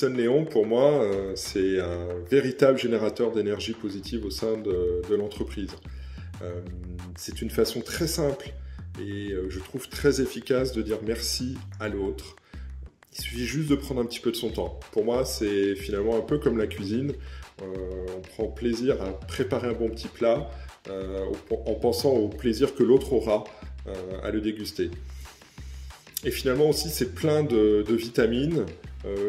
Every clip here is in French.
Listen Léon, pour moi, c'est un véritable générateur d'énergie positive au sein de l'entreprise. C'est une façon très simple et je trouve très efficace de dire merci à l'autre. Il suffit juste de prendre un petit peu de son temps. Pour moi, c'est finalement un peu comme la cuisine. On prend plaisir à préparer un bon petit plat en pensant au plaisir que l'autre aura à le déguster. Et finalement aussi, c'est plein de vitamines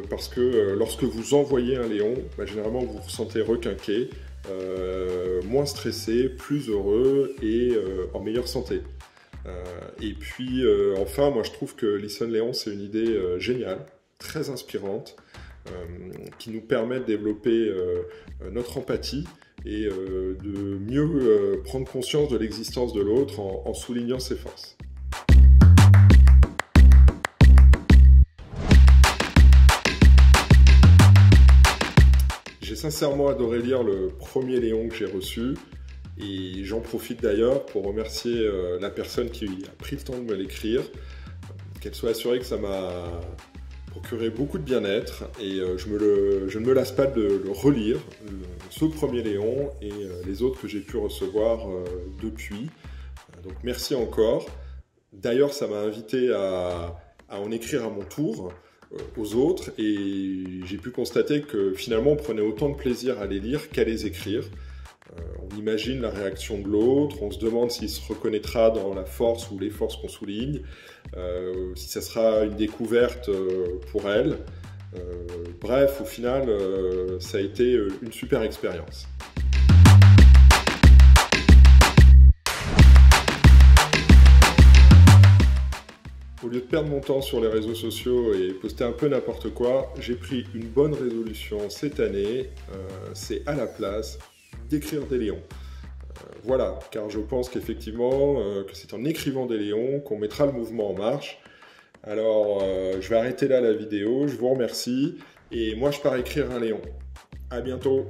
parce que lorsque vous envoyez un Léon, généralement vous vous sentez requinqué, moins stressé, plus heureux et en meilleure santé. Et puis enfin, moi je trouve que Listen Léon, c'est une idée géniale, très inspirante, qui nous permet de développer notre empathie et de mieux prendre conscience de l'existence de l'autre en soulignant ses forces. J'ai sincèrement adoré lire le premier Léon que j'ai reçu et j'en profite d'ailleurs pour remercier la personne qui a pris le temps de me l'écrire, qu'elle soit assurée que ça m'a procuré beaucoup de bien-être et je ne me lasse pas de le relire, ce premier Léon et les autres que j'ai pu recevoir depuis. Donc merci encore. D'ailleurs, ça m'a invité à en écrire à mon tour aux autres et j'ai pu constater que finalement on prenait autant de plaisir à les lire qu'à les écrire. On imagine la réaction de l'autre, on se demande s'il se reconnaîtra dans la force ou les forces qu'on souligne, si ça sera une découverte pour elle. Bref, au final, ça a été une super expérience. Au lieu de perdre mon temps sur les réseaux sociaux et poster un peu n'importe quoi, j'ai pris une bonne résolution cette année, c'est à la place d'écrire des Léons. Voilà, car je pense qu'effectivement, que c'est en écrivant des Léons qu'on mettra le mouvement en marche. Alors, je vais arrêter là la vidéo, je vous remercie, et moi je pars écrire un Léon. À bientôt.